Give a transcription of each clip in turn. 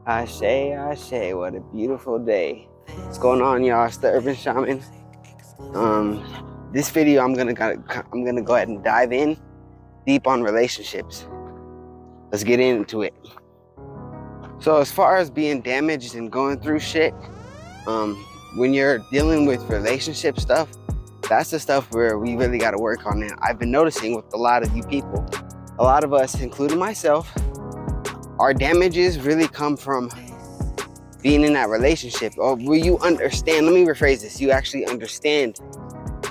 Ashe, what a beautiful day. What's going on, y'all? It's the Urban Shaman. This video I'm gonna go ahead and dive in deep on relationships. Let's get into it. So as far as being damaged and going through shit, when you're dealing with relationship stuff, that's the stuff where we really got to work on it. I've been noticing with a lot of you people, a lot of us, including myself, our damages really come from being in that relationship. Or will you understand? Let me rephrase this. You actually understand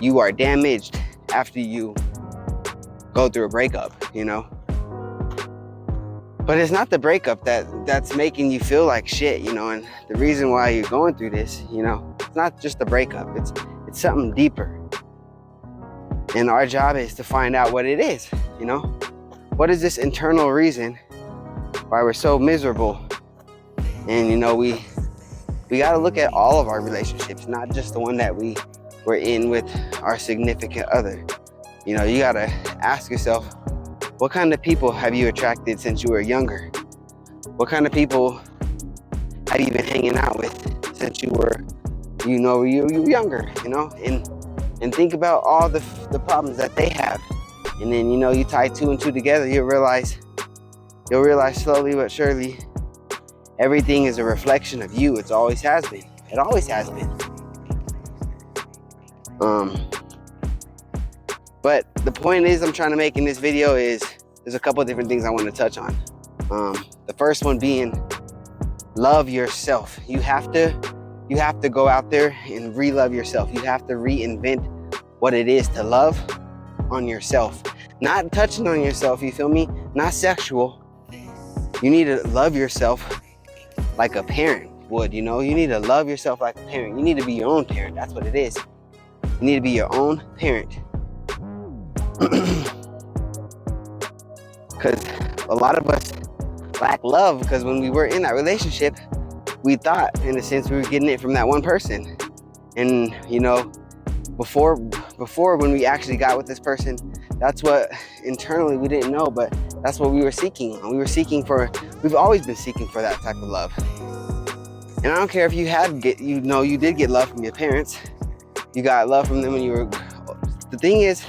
you are damaged after you go through a breakup, you know? But it's not the breakup that's making you feel like shit, you know? And the reason why you're going through this, you know, it's not just the breakup. It's something deeper. And our job is to find out what it is, you know? What is this internal reason why we're so miserable? And, you know, we got to look at all of our relationships, not just the one that we were in with our significant other. You know, you got to ask yourself, what kind of people have you attracted since you were younger? What kind of people have you been hanging out with since you were, you were younger, you know? And think about all the problems that they have. And then, you know, you tie two and two together, you'll realize slowly but surely, everything is a reflection of you. It always has been. It always has been. But the point is I'm trying to make in this video is there's a couple of different things I want to touch on. The first one being love yourself. You have to go out there and re-love yourself. You have to reinvent what it is to love on yourself. Not touching on yourself, you feel me? Not sexual. You need to love yourself like a parent would, you know? You need to love yourself like a parent. You need to be your own parent. That's what it is. You need to be your own parent. Because a lot of us lack love because when we were in that relationship, we thought, in a sense, we were getting it from that one person. And, you know, before when we actually got with this person, that's what internally we didn't know, but that's what we were seeking. We've always been seeking for that type of love. And I don't care if you did get love from your parents. You got love from them when you were, the thing is,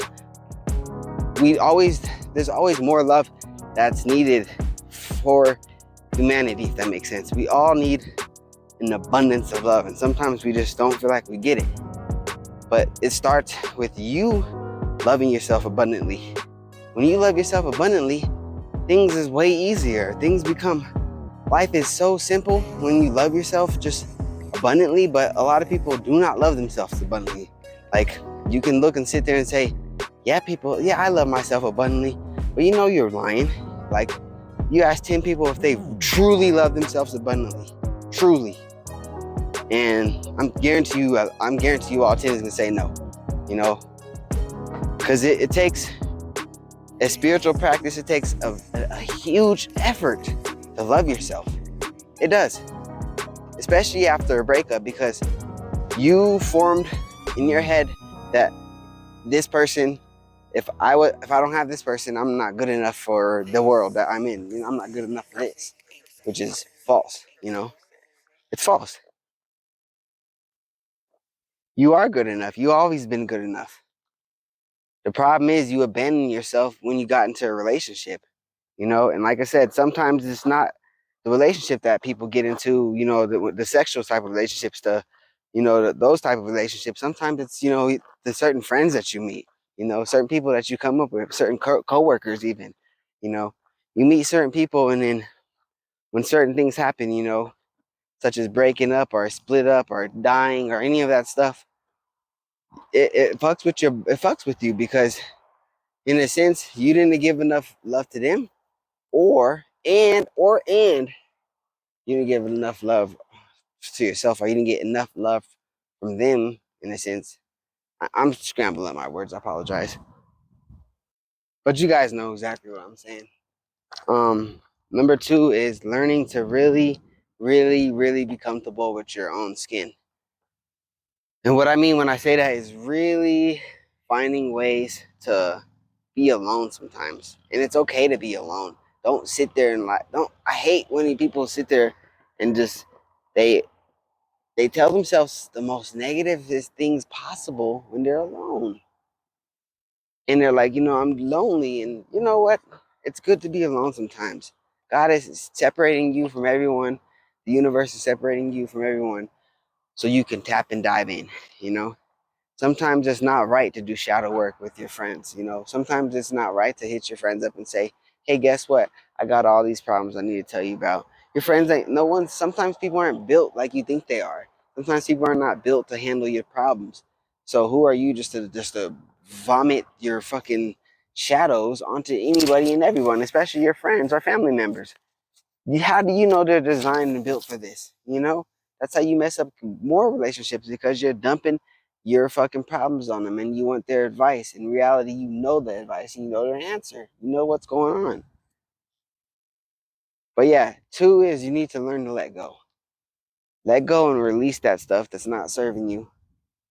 there's always more love that's needed for humanity, if that makes sense. We all need an abundance of love, and sometimes we just don't feel like we get it. But it starts with you loving yourself abundantly. When you love yourself abundantly, things is way easier. Life is so simple when you love yourself just abundantly, but a lot of people do not love themselves abundantly. Like, you can look and sit there and say, yeah, I love myself abundantly, but you know you're lying. Like, you ask 10 people if they truly love themselves abundantly, truly. And I'm guarantee you all 10 is gonna say no, you know? Because it takes a spiritual practice, it takes a huge effort to love yourself. It does. Especially after a breakup, because you formed in your head that this person, if I don't have this person, I'm not good enough for the world that I'm in. You know, I'm not good enough for this, which is false, you know? It's false. You are good enough. You always been good enough. The problem is you abandon yourself when you got into a relationship, you know? And like I said, sometimes it's not the relationship that people get into, you know, the sexual type of relationships, those type of relationships. Sometimes it's, you know, the certain friends that you meet, you know, certain people that you come up with, certain co-workers even, you know. You meet certain people, and then when certain things happen, you know, such as breaking up or split up or dying or any of that stuff, it fucks with you because, in a sense, you didn't give enough love to them, and you didn't give enough love to yourself, or you didn't get enough love from them, in a sense. I'm scrambling my words, I apologize. But you guys know exactly what I'm saying. Number 2 is learning to really, really, really be comfortable with your own skin. And what I mean when I say that is really finding ways to be alone sometimes. And it's okay to be alone. Don't sit there and I hate when people sit there and just they they tell themselves the most negative things possible when they're alone. And they're like, I'm lonely, and you know what? It's good to be alone sometimes. God is separating you from everyone. The universe is separating you from everyone so you can tap and dive in, you know? Sometimes it's not right to do shadow work with your friends, Sometimes it's not right to hit your friends up and say, hey, guess what? I got all these problems I need to tell you about. Your friends ain't, no one, sometimes people aren't built like you think they are. Sometimes people are not built to handle your problems. So who are you just to vomit your fucking shadows onto anybody and everyone, especially your friends or family members? How do you know they're designed and built for this? That's how you mess up more relationships, because you're dumping your fucking problems on them and you want their advice. In reality, you know the advice and you know their answer. You know what's going on. But yeah, two is you need to learn to let go. Let go and release that stuff that's not serving you.